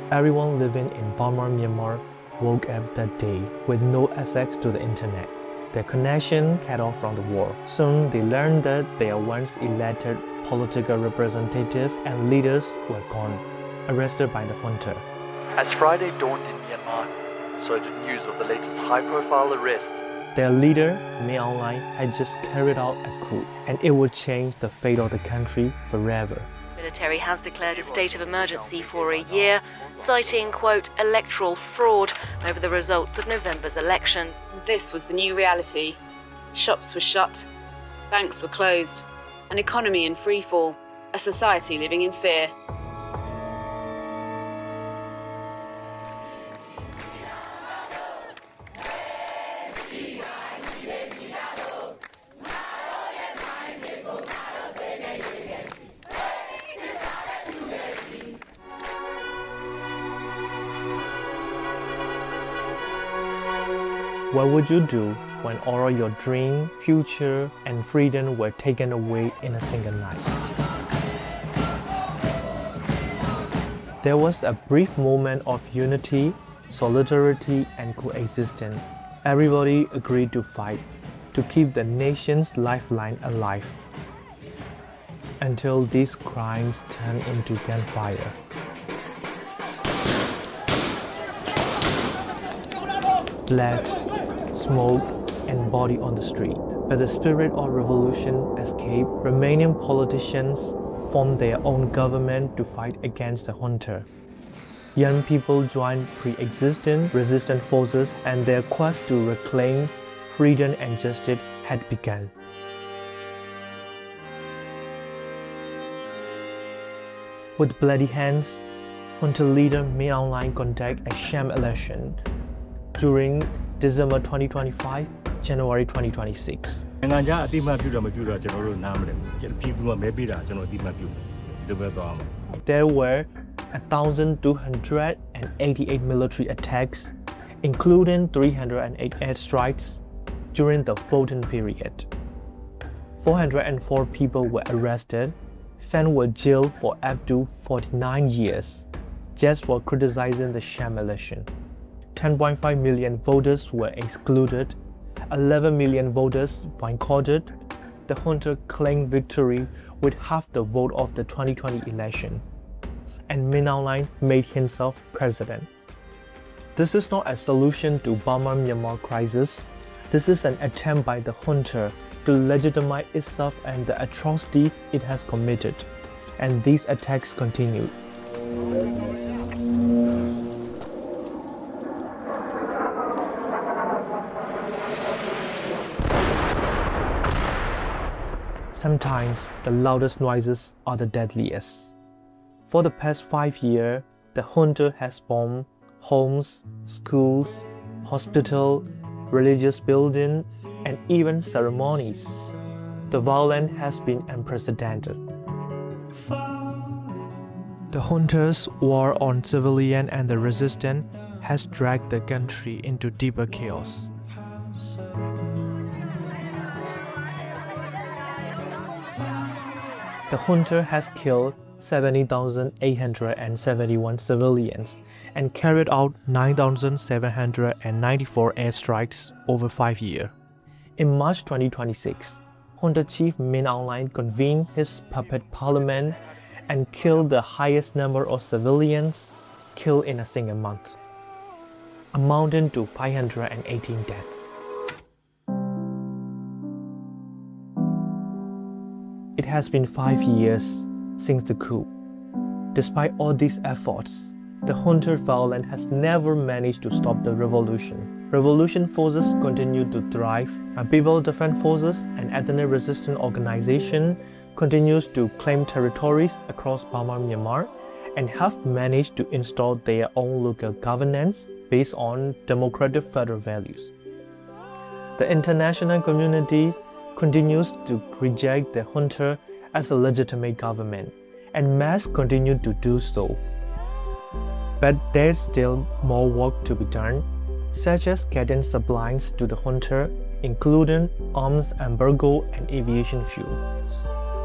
Everyone living in Burma, Myanmar woke up that day with no access to the internet. Their connection cut off from the world. Soon they learned that their once elected political representatives and leaders were gone, arrested by the junta. As Friday dawned in Myanmar, so did news of the latest high-profile arrest. Their leader, Min Aung Hlaing, had just carried out a coup, and it would change the fate of the country forever. The military has declared a state of emergency for a year, citing, quote, electoral fraud over the results of November's elections. This was the new reality. Shops were shut, banks were closed, an economy in freefall, a society living in fear. What would you do when all your dream, future, and freedom were taken away in a single night? There was a brief moment of unity, solidarity, and coexistence. Everybody agreed to fight, to keep the nation's lifeline alive, until these crimes turned into gunfire. Blood, smoke, and body on the street. But the spirit of revolution escaped. Romanian politicians formed their own government to fight against the junta. Young people joined pre-existing resistance forces, and their quest to reclaim freedom and justice had begun. With bloody hands, junta leader Min Aung Hlaing conducted a sham election during December 2025, January 2026. There were 1,288 military attacks, including 308 airstrikes during the voting period. 404 people were arrested, some were jailed for up to 49 years, just for criticizing the sham election. 10.5 million voters were excluded, 11 million voters boycotted. The junta claimed victory with half the vote of the 2020 election, and Min Aung Hlaing made himself president. This is not a solution to Burma-Myanmar crisis. This is an attempt by the junta to legitimize itself and the atrocities it has committed, and these attacks continue. Sometimes the loudest noises are the deadliest. For the past 5 years, the junta has bombed homes, schools, hospitals, religious buildings, and even ceremonies. The violence has been unprecedented. The junta's war on civilian and the resistance has dragged the country into deeper chaos. The junta has killed 70,871 civilians and carried out 9,794 airstrikes over 5 years. In March 2026, junta chief Min Aung Hlaing convened his puppet parliament and killed the highest number of civilians killed in a single month, amounting to 518 deaths. It has been 5 years since the coup. Despite all these efforts, the junta violence has never managed to stop the revolution. Revolution forces continue to thrive, and People Defense Forces, an ethnic resistance organization, continues to claim territories across Burma, Myanmar, and have managed to install their own local governance based on democratic federal values. The international community continues to reject the junta as a legitimate government, and must continue to do so. But there's still more work to be done, such as getting supplies to the junta, including arms embargo and aviation fuel.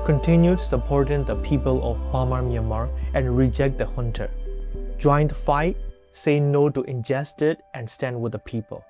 Continued supporting the people of Burma, Myanmar, and reject the junta. Join the fight, say no to injustice, and stand with the people.